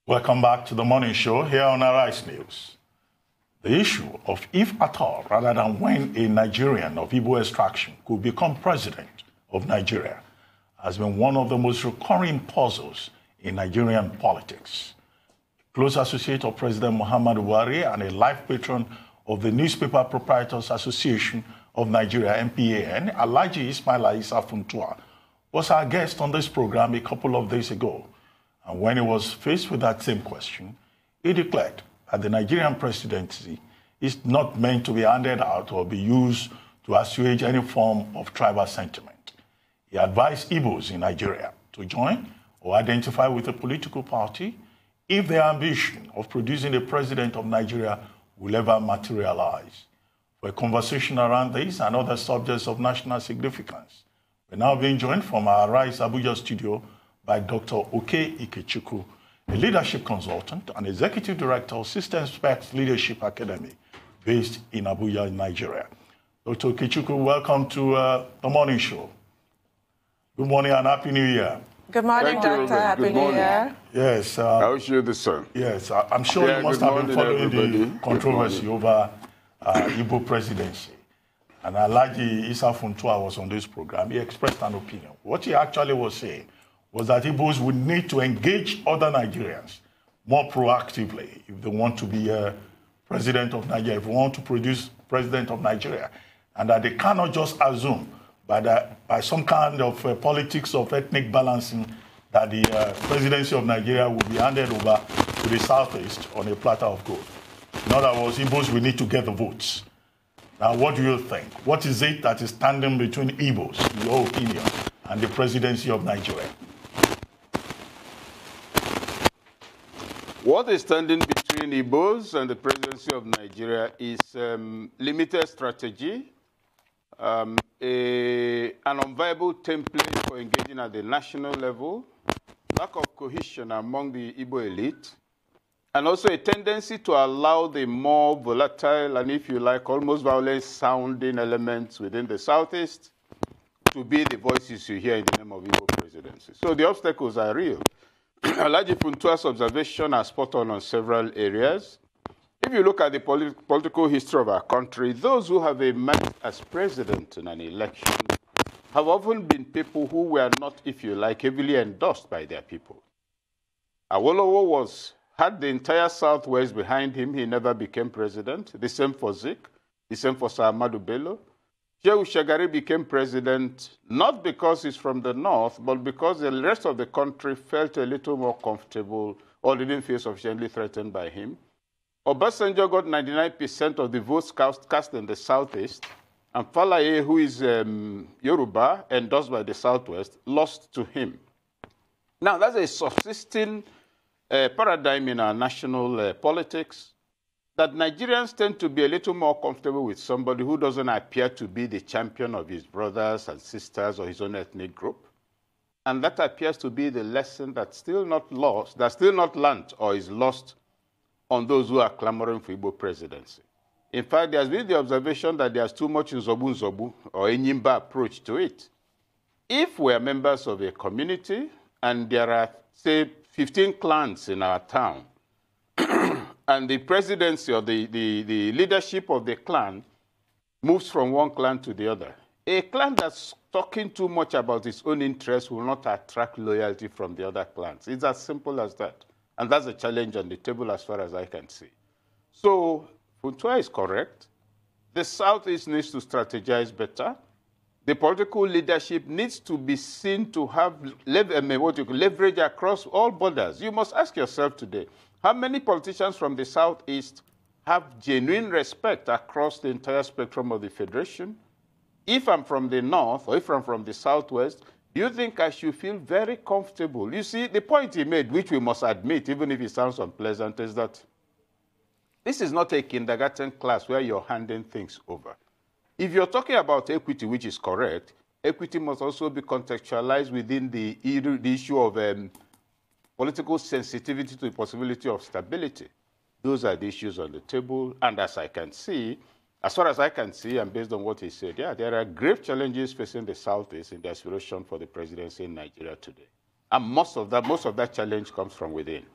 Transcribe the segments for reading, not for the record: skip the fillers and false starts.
Welcome back to the morning show here on Arise News. The issue of if at all, rather than when a Nigerian of Igbo extraction could become president of Nigeria, has been one of the most recurring puzzles in Nigerian politics. A close associate of President Muhammadu Buhari and a life patron of the Newspaper Proprietors Association of Nigeria, NPAN, Alhaji Ismaila Issa Funtua, was our guest on this program a couple of days ago. And when he was faced with that same question, he declared that the Nigerian presidency is not meant to be handed out or be used to assuage any form of tribal sentiment. He advised Igbos in Nigeria to join or identify with a political party if their ambition of producing a president of Nigeria will ever materialize. For a conversation around this and other subjects of national significance, we're now being joined from our Rise Abuja studio by Dr. Okey Ikechukwu, a leadership consultant and executive director of System Specs Leadership Academy based in Abuja, Nigeria. Dr. Ikechukwu, welcome to the morning show. Good morning and Happy New Year. Good morning, Doctor. Happy New Year. Yes. I wish you the same. Yes, I'm sure you must have been following the controversy over Igbo Presidency. And Alhaji Issa Funtua was on this program. He expressed an opinion. What he actually was saying was that Igbos would need to engage other Nigerians more proactively if they want to be president of Nigeria, if they want to produce president of Nigeria, and that they cannot just assume by some kind of politics of ethnic balancing that the presidency of Nigeria will be handed over to the Southeast on a platter of gold. In other words, Igbos will need to get the votes. Now, what do you think? What is it that is standing between Igbos, in your opinion, and the presidency of Nigeria? What is standing between Igbos and the presidency of Nigeria is limited strategy, an unviable template for engaging at the national level, lack of cohesion among the Igbo elite, and also a tendency to allow the more volatile and, if you like, almost violent-sounding elements within the Southeast to be the voices you hear in the name of Igbo presidency. So the obstacles are real. Alhaji Funtua's observation are spot on several areas. If you look at the political history of our country, those who have emerged as president in an election have often been people who were not, if you like, heavily endorsed by their people. Awolowo had the entire Southwest behind him. He never became president. The same for Zik. The same for Sir Ahmadu Bello. Shehu Shagari became president not because he's from the north, but because the rest of the country felt a little more comfortable or didn't feel sufficiently threatened by him. Obasanjo got 99% of the votes cast in the southeast, and Falaye, who is Yoruba, endorsed by the southwest, lost to him. Now, that's a subsisting paradigm in our national politics, that Nigerians tend to be a little more comfortable with somebody who doesn't appear to be the champion of his brothers and sisters or his own ethnic group. And that appears to be the lesson that's still not lost, that's still not learned or is lost on those who are clamoring for Igbo presidency. In fact, there's been the observation that there's too much Nzobu or a Nyimba approach to it. If we're members of a community and there are, say, 15 clans in our town, and the presidency or the leadership of the clan moves from one clan to the other, a clan that's talking too much about its own interests will not attract loyalty from the other clans. It's as simple as that. And that's a challenge on the table as far as I can see. So Funtua is correct. The Southeast needs to strategize better. The political leadership needs to be seen to have leverage across all borders. You must ask yourself today, how many politicians from the Southeast have genuine respect across the entire spectrum of the Federation? If I'm from the North or if I'm from the Southwest, do you think I should feel very comfortable? You see, the point he made, which we must admit, even if it sounds unpleasant, is that this is not a kindergarten class where you're handing things over. If you're talking about equity, which is correct, equity must also be contextualized within the issue of political sensitivity to the possibility of stability. Those are the issues on the table. And as I can see, as far as I can see, and based on what he said, yeah, there are grave challenges facing the Southeast in the aspiration for the presidency in Nigeria today. And most of that challenge comes from within.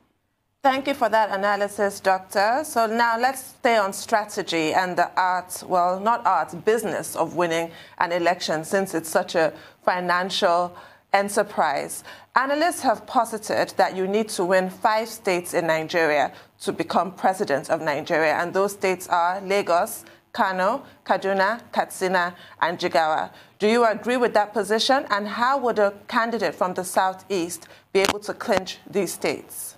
Thank you for that analysis, Doctor. So now let's stay on strategy and the art, well, not art, business of winning an election, since it's such a financial enterprise. Analysts have posited that you need to win 5 states in Nigeria to become president of Nigeria, and those states are Lagos, Kano, Kaduna, Katsina, and Jigawa. Do you agree with that position? And how would a candidate from the Southeast be able to clinch these states?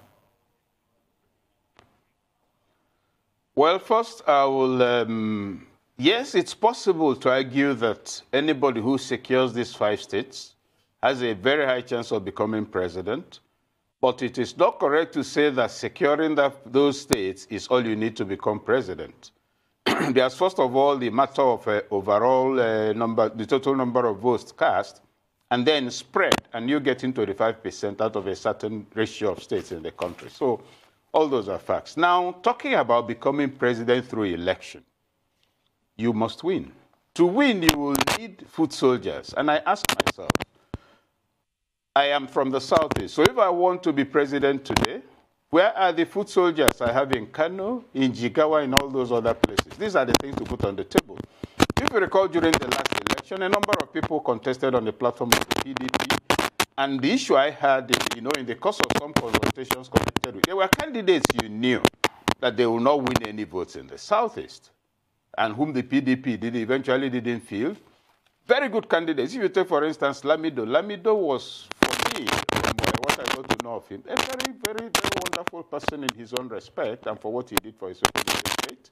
Well, first, I will, yes, it's possible to argue that anybody who secures these 5 states has a very high chance of becoming president. But it is not correct to say that securing those states is all you need to become president. There's, first of all, the matter of overall number, the total number of votes cast, and then spread, and you get into the 5% out of a certain ratio of states in the country. So all those are facts. Now, talking about becoming president through election, you must win. To win, you will need foot soldiers. And I ask myself, I am from the Southeast, so if I want to be president today, where are the foot soldiers I have in Kano, in Jigawa, in all those other places? These are the things to put on the table. If you recall, during the last election, a number of people contested on the platform of the PDP. And the issue I had, in the course of some consultations connected with, there were candidates you knew that they will not win any votes in the Southeast, and whom the PDP eventually didn't field. Very good candidates. If you take, for instance, Lamido was, for me, what I got to know of him, a very, very, very wonderful person in his own respect and for what he did for his own state.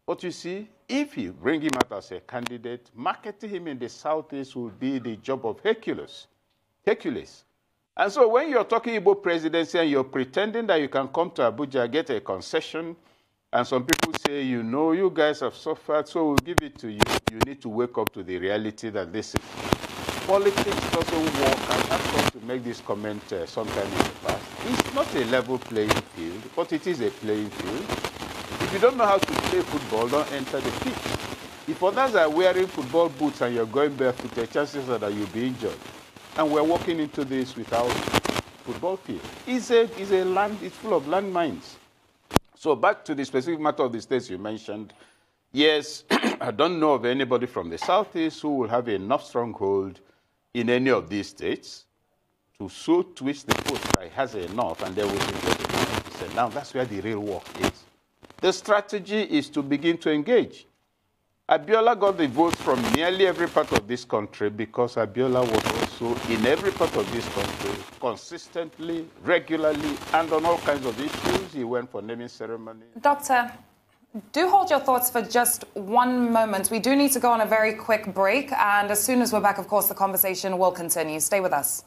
But you see, if you bring him out as a candidate, marketing him in the Southeast will be the job of Hercules. And so when you're talking Igbo presidency and you're pretending that you can come to Abuja, get a concession, and some people say, you guys have suffered, so we'll give it to you. You need to wake up to the reality that this is. Politics doesn't work, and I've come to make this comment sometime in the past. It's not a level playing field, but it is a playing field. If you don't know how to play football, don't enter the pitch. If others are wearing football boots and you're going barefoot, the chances are that you'll be injured. And we're walking into this without football field. It's a land, it's full of landmines. So back to the specific matter of the states you mentioned. Yes, I don't know of anybody from the Southeast who will have enough stronghold in any of these states to so twist the vote that he has enough, and they will be 90%. Now that's where the real work is. The strategy is to begin to engage. Abiola got the votes from nearly every part of this country because Abiola was also in every part of this country consistently, regularly, and on all kinds of issues. He went for naming ceremonies. Doctor, do hold your thoughts for just one moment. We do need to go on a very quick break, and as soon as we're back, of course, the conversation will continue. Stay with us.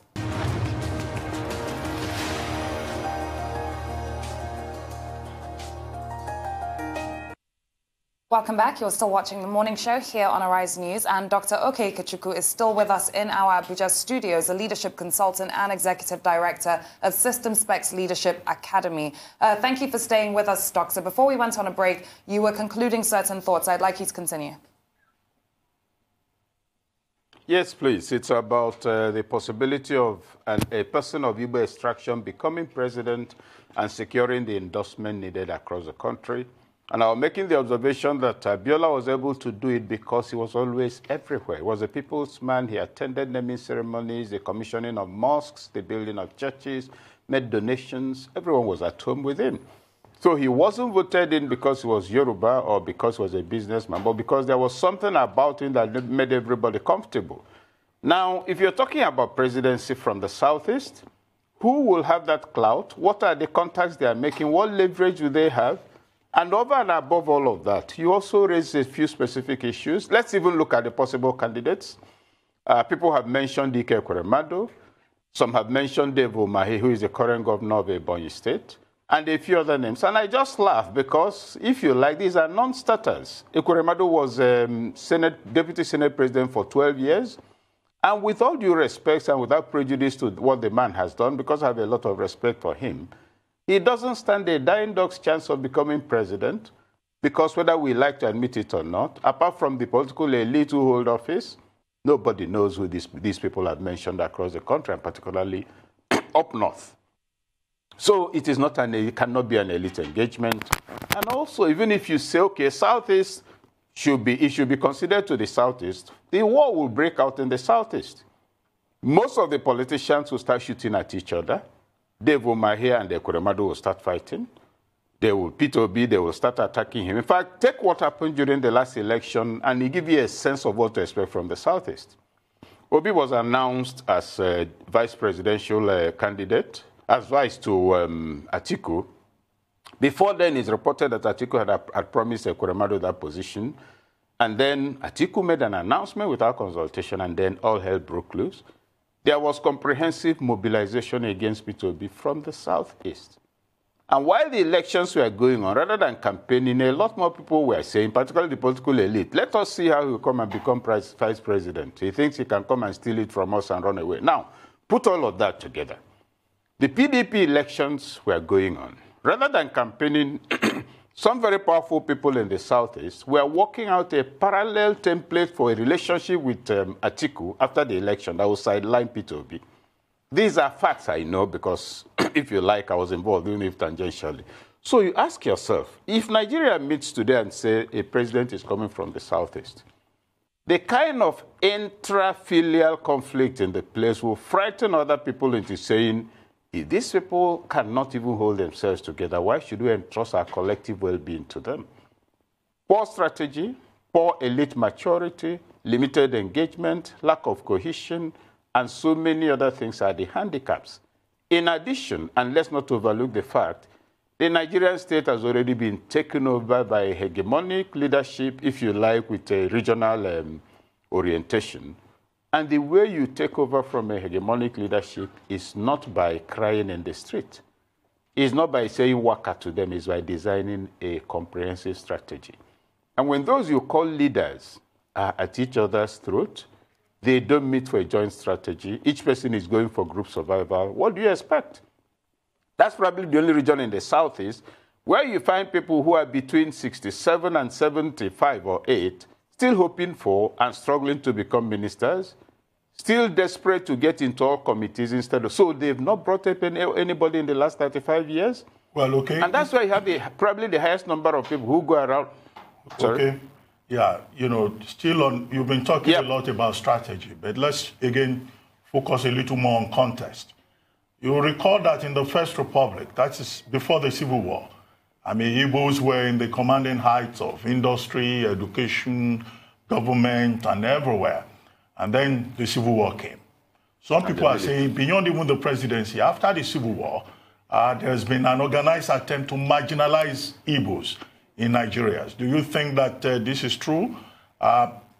Welcome back. You're still watching the morning show here on Arise News, and Dr. Okey Ikechukwu is still with us in our Abuja studios, a leadership consultant and executive director of System Specs Leadership Academy. Thank you for staying with us, Doctor. Before we went on a break, you were concluding certain thoughts. I'd like you to continue. Yes, please. It's about the possibility of a person of Igbo extraction becoming president and securing the endorsement needed across the country. And I was making the observation that Abiola was able to do it because he was always everywhere. He was a people's man. He attended naming ceremonies, the commissioning of mosques, the building of churches, made donations. Everyone was at home with him. So he wasn't voted in because he was Yoruba or because he was a businessman, but because there was something about him that made everybody comfortable. Now, if you're talking about presidency from the Southeast, who will have that clout? What are the contacts they are making? What leverage do they have? And over and above all of that, you also raise a few specific issues. Let's even look at the possible candidates. People have mentioned Okey Ikechukwu. Some have mentioned Dave Umahi, who is the current governor of Ebonyi State, and a few other names. And I just laugh because, if you like, these are non-starters. Ikechukwu was Deputy Senate President for 12 years. And with all due respect and without prejudice to what the man has done, because I have a lot of respect for him, he doesn't stand a dying dog's chance of becoming president because whether we like to admit it or not, apart from the political elite who hold office, nobody knows who these people have mentioned across the country, and particularly up north. So it is not it cannot be an elite engagement. And also, even if you say, okay, Southeast should be considered to the Southeast, the war will break out in the Southeast. Most of the politicians will start shooting at each other. Dave Umahi and the Kuremadu will start fighting. Peter Obi, they will start attacking him. In fact, take what happened during the last election, and it give you a sense of what to expect from the Southeast. Obi was announced as a vice presidential candidate, as vice to Atiku. Before then, it's reported that Atiku had promised Kuremadu that position. And then Atiku made an announcement without consultation, and then all hell broke loose. There was comprehensive mobilization against Peter Obi from the Southeast. And while the elections were going on, rather than campaigning, a lot more people were saying, particularly the political elite, let us see how he will come and become vice president. He thinks he can come and steal it from us and run away. Now, put all of that together. The PDP elections were going on. Rather than campaigning, some very powerful people in the Southeast were working out a parallel template for a relationship with Atiku after the election that will sideline Peter Obi. These are facts I know because, if you like, I was involved, even if tangentially. So you ask yourself, if Nigeria meets today and say a president is coming from the Southeast, the kind of intra-filial conflict in the place will frighten other people into saying, if these people cannot even hold themselves together, why should we entrust our collective well-being to them? Poor strategy, poor elite maturity, limited engagement, lack of cohesion, and so many other things are the handicaps. In addition, and let's not overlook the fact, the Nigerian state has already been taken over by a hegemonic leadership, if you like, with a regional orientation. And the way you take over from a hegemonic leadership is not by crying in the street. It's not by saying waka to them, it's by designing a comprehensive strategy. And when those you call leaders are at each other's throat, they don't meet for a joint strategy. Each person is going for group survival. What do you expect? That's probably the only region in the Southeast where you find people who are between 67 and 75 or 8 still hoping for and struggling to become ministers, still desperate to get into all committees instead of... So they've not brought up anybody in the last 35 years. Well, okay. And that's why you have probably the highest number of people who go around... Sorry? Okay. Yeah, still on, you've been talking a lot about strategy, but let's again focus a little more on context. You'll recall that in the First Republic, that is before the Civil War, Igbos were in the commanding heights of industry, education, government, and everywhere. And then the Civil War came. Some people are saying beyond even the presidency, after the Civil War, there's been an organized attempt to marginalize Igbos in Nigeria. Do you think that this is true?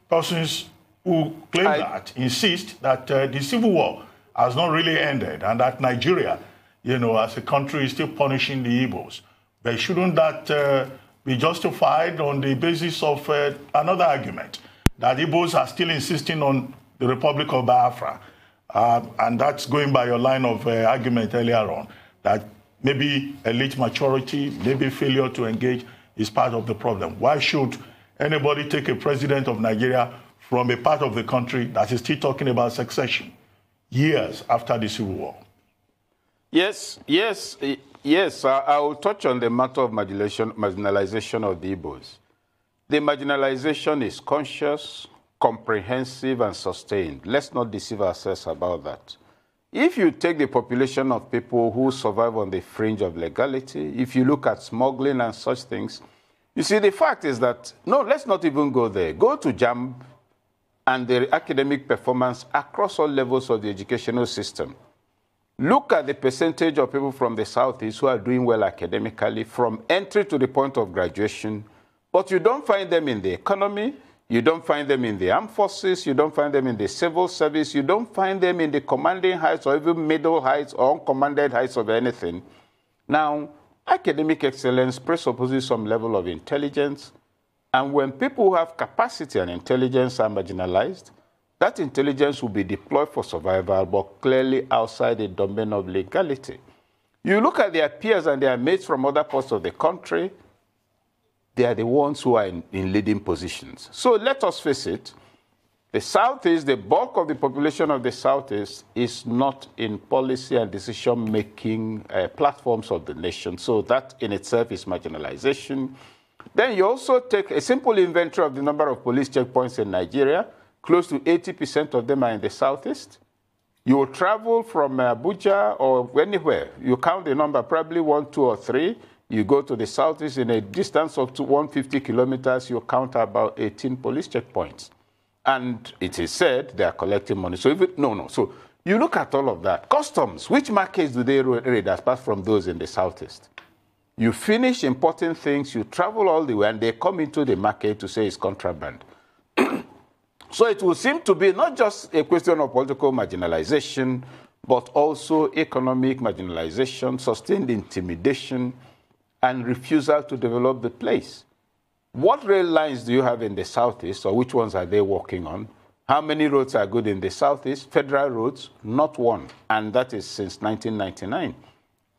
Persons who claim that insist that the Civil War has not really ended and that Nigeria, as a country, is still punishing the Igbos. But shouldn't that be justified on the basis of another argument, that Igbos are still insisting on the Republic of Biafra? And that's going by your line of argument earlier on, that maybe elite maturity, maybe failure to engage is part of the problem. Why should anybody take a president of Nigeria from a part of the country that is still talking about succession years after the Civil War? Yes. I will touch on the matter of marginalization of the Igbos. The marginalization is conscious, comprehensive, and sustained. Let's not deceive ourselves about that. If you take the population of people who survive on the fringe of legality, if you look at smuggling and such things, you see, the fact is that, no, let's not even go there. Go to JAMB and the academic performance across all levels of the educational system. Look at the percentage of people from the Southeast who are doing well academically from entry to the point of graduation, but you don't find them in the economy, you don't find them in the armed forces, you don't find them in the civil service, you don't find them in the commanding heights or even middle heights or uncommanded heights of anything. Now, academic excellence presupposes some level of intelligence, and when people who have capacity and intelligence are marginalized, that intelligence will be deployed for survival, but clearly outside the domain of legality. You look at their peers and their mates from other parts of the country, they are the ones who are in leading positions. So let us face it, The Southeast, the bulk of the population of the Southeast is not in policy and decision-making platforms of the nation. So that in itself is marginalization. Then you also take a simple inventory of the number of police checkpoints in Nigeria. Close to 80% of them are in the Southeast. You will travel from Abuja or anywhere. You count the number, probably 1, 2, or 3. You go to the Southeast in a distance of 150 kilometers, you count about 18 police checkpoints. And it is said they are collecting money. So So you look at all of that. Customs, which markets do they raid apart from those in the Southeast? You finish importing things, you travel all the way, and they come into the market to say it's contraband. So it will seem to be not just a question of political marginalization, but also economic marginalization, sustained intimidation, and refusal to develop the place. What rail lines do you have in the Southeast, or which ones are they working on? How many roads are good in the Southeast? Federal roads, not one, and that is since 1999.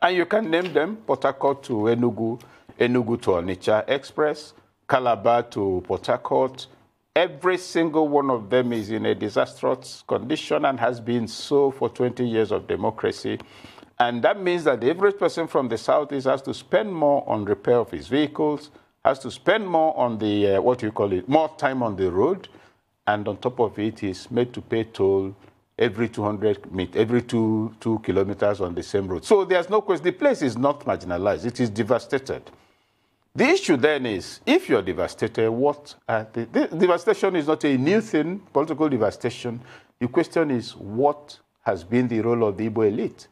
And you can name them: Port Harcourt to Enugu, Enugu to Onitsha Express, Calabar to Port Harcourt. Every single one of them is in a disastrous condition and has been so for 20 years of democracy. And that means that the average person from the Southeast has to spend more on repair of his vehicles, has to spend more on the, more time on the road. And on top of it, he's made to pay toll every 2 kilometers on the same road. So there's no question. The place is not marginalized. It is devastated. The issue then is, if you're devastated, devastation is not a new thing, political devastation. The question is, what has been the role of the Igbo elite?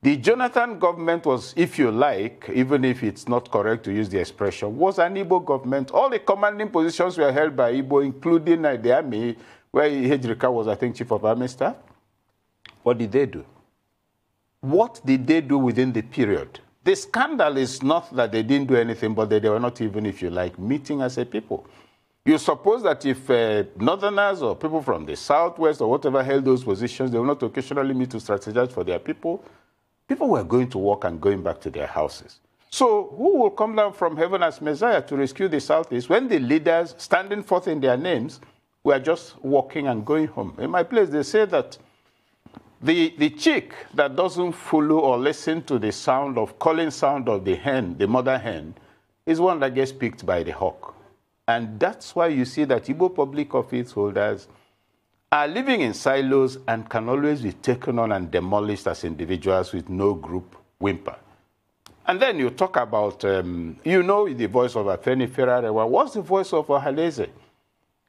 The Jonathan government was, if you like, even if it's not correct to use the expression, was an Igbo government. All the commanding positions were held by Igbo, including the army, where Hejrika was, I think, chief of army staff. What did they do? What did they do within the period? The scandal is not that they didn't do anything, but they were not even, if you like, meeting as a people. You suppose that if Northerners or people from the Southwest or whatever held those positions, they will not occasionally meet to strategize for their people. People were going to work and going back to their houses. So who will come down from heaven as Messiah to rescue the Southeast when the leaders standing forth in their names were just walking and going home? In my place, they say that the chick that doesn't follow or listen to the calling sound of the hen, the mother hen, is one that gets picked by the hawk. And that's why you see that Igbo public office holders are living in silos and can always be taken on and demolished as individuals with no group whimper. And then you talk about, the voice of Afeni Ferrarewa. What's the voice of Ohaleze?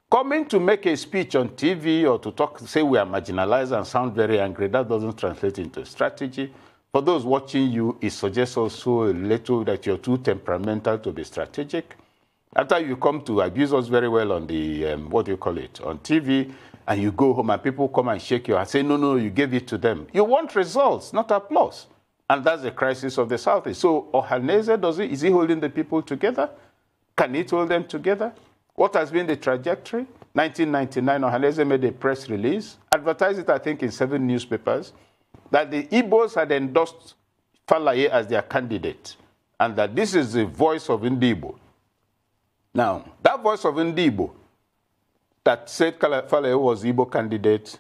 Coming to make a speech on TV or to say we are marginalized and sound very angry, that doesn't translate into strategy. For those watching you, it suggests also a little that you're too temperamental to be strategic. After you come to abuse us very well on the, on TV, and you go home and people come and shake your hand, say, no, you gave it to them. You want results, not applause. And that's the crisis of the Southeast. So Ohaneze, is he holding the people together? Can it hold them together? What has been the trajectory? 1999, Ohaneze made a press release, advertised it, I think, in 7 newspapers, that the Igbos had endorsed Falaye as their candidate, and that this is the voice of Igbo. Now, that voice of Igbo that said Falaye was Igbo candidate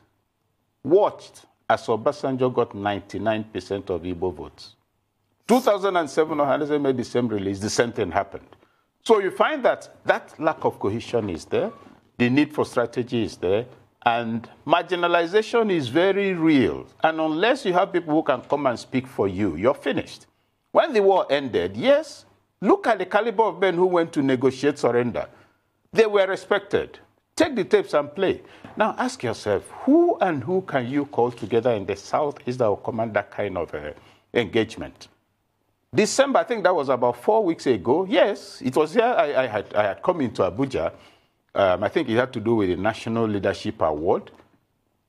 watched as Obasanjo got 99% of Igbo votes. 2007, Ohaneze made the same release, the same thing happened. So you find that lack of cohesion is there, the need for strategy is there, and marginalization is very real. And unless you have people who can come and speak for you, you're finished. When the war ended, yes, look at the caliber of men who went to negotiate surrender. They were respected. Take the tapes and play. Now ask yourself, who can you call together in the Southeast that will command that kind of engagement? December, I think that was about 4 weeks ago. Yes, it was here. I had come into Abuja. I think it had to do with the National Leadership Award.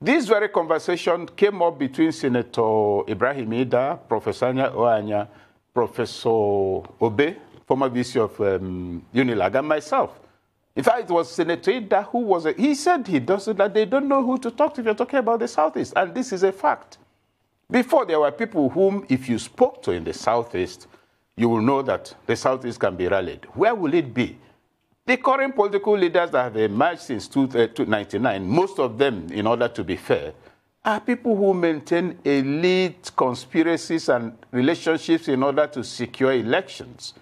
This very conversation came up between Senator Ibrahim Ida, Professor Anya Oanya, Professor Obe, former VC of Unilag, and myself. In fact, it was Senator Ida who was, he said that they don't know who to talk to if you're talking about the Southeast, and this is a fact. Before, there were people whom, if you spoke to in the Southeast, you will know that the Southeast can be rallied. Where will it be? The current political leaders that have emerged since 1999, most of them, in order to be fair, are people who maintain elite conspiracies and relationships in order to secure elections.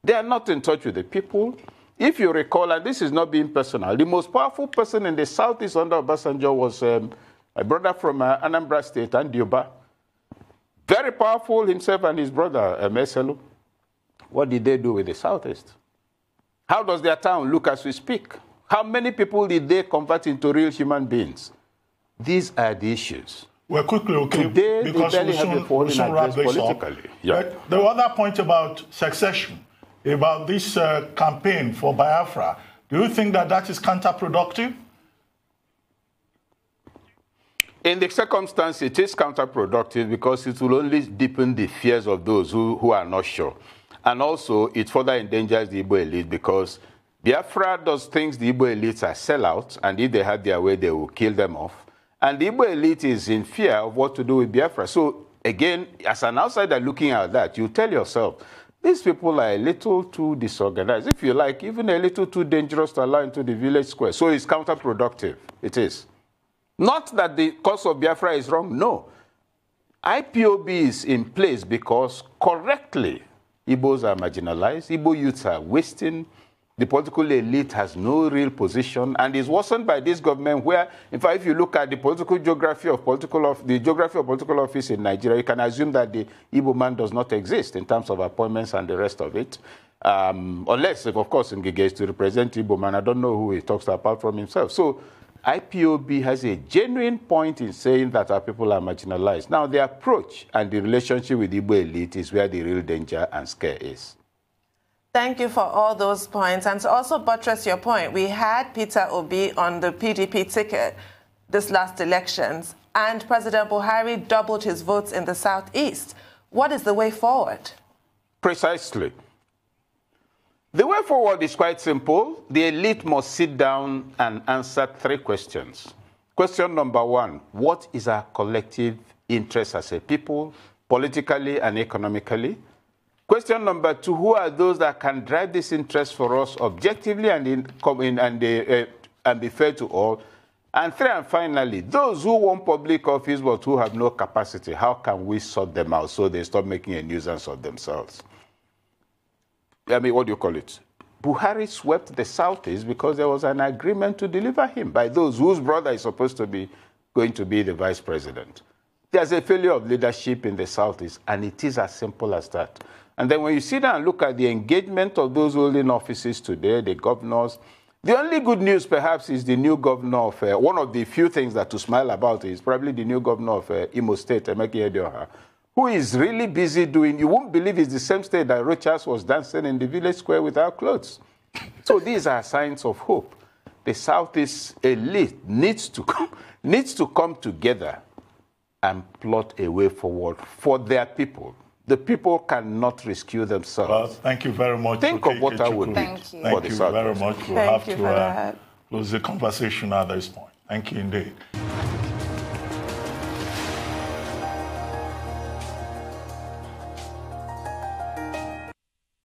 They are not in touch with the people. If you recall, and this is not being personal, the most powerful person in the Southeast under Obasanjo was a brother from Anambra State, Andioba. Very powerful himself and his brother, Meselu. What did they do with the Southeast? How does their town look as we speak? How many people did they convert into real human beings? These are the issues. Well, quickly, okay, today, because we'll soon wrap this up. Yeah. But the other point about succession, about this campaign for Biafra, do you think that that is counterproductive? In the circumstance, it is counterproductive because it will only deepen the fears of those who are not sure. And also, it further endangers the Igbo elite because Biafra does things the Igbo elites are sellouts, and if they have their way, they will kill them off. And the Igbo elite is in fear of what to do with Biafra. So, again, as an outsider looking at that, you tell yourself, these people are a little too disorganized. If you like, even a little too dangerous to allow into the village square. So it's counterproductive. It is. Not that the cause of Biafra is wrong, no. IPOB is in place because correctly, Igbos are marginalized, Igbo youths are wasting, the political elite has no real position, and is worsened by this government where, in fact, if you look at the political geography of political office in Nigeria, you can assume that the Igbo man does not exist in terms of appointments and the rest of it. Unless, of course, Ngige is to represent Igbo man. I don't know who he talks apart from himself. So IPOB has a genuine point in saying that our people are marginalized. Now, the approach and the relationship with the Igbo elite is where the real danger and scare is. Thank you for all those points. And to also buttress your point, we had Peter Obi on the PDP ticket this last elections, and President Buhari doubled his votes in the Southeast. What is the way forward? Precisely. The way forward is quite simple. The elite must sit down and answer 3 questions. Question number 1, what is our collective interest as a people, politically and economically? Question number 2, who are those that can drive this interest for us objectively and be fair to all? And 3, and finally, those who want public office but who have no capacity, how can we sort them out so they stop making a nuisance of themselves? I mean, what do you call it? Buhari swept the Southeast because there was an agreement to deliver him by those whose brother is supposed to be going to be the vice president. There's a failure of leadership in the Southeast, and it is as simple as that. And then when you sit down and look at the engagement of those holding offices today, the governors, the only good news perhaps is the new governor of, one of the few things that to smile about is probably the new governor of Imo State, Okey Ikechukwu, who is really busy doing, you won't believe it's the same state that Rochas was dancing in the village square without clothes. So these are signs of hope. The Southeast elite needs to come together and plot a way forward for their people. The people cannot rescue themselves. Well, thank you very much. Think of what I would do. Thank you. Thank you very much. We'll have to close the conversation at this point. Thank you indeed.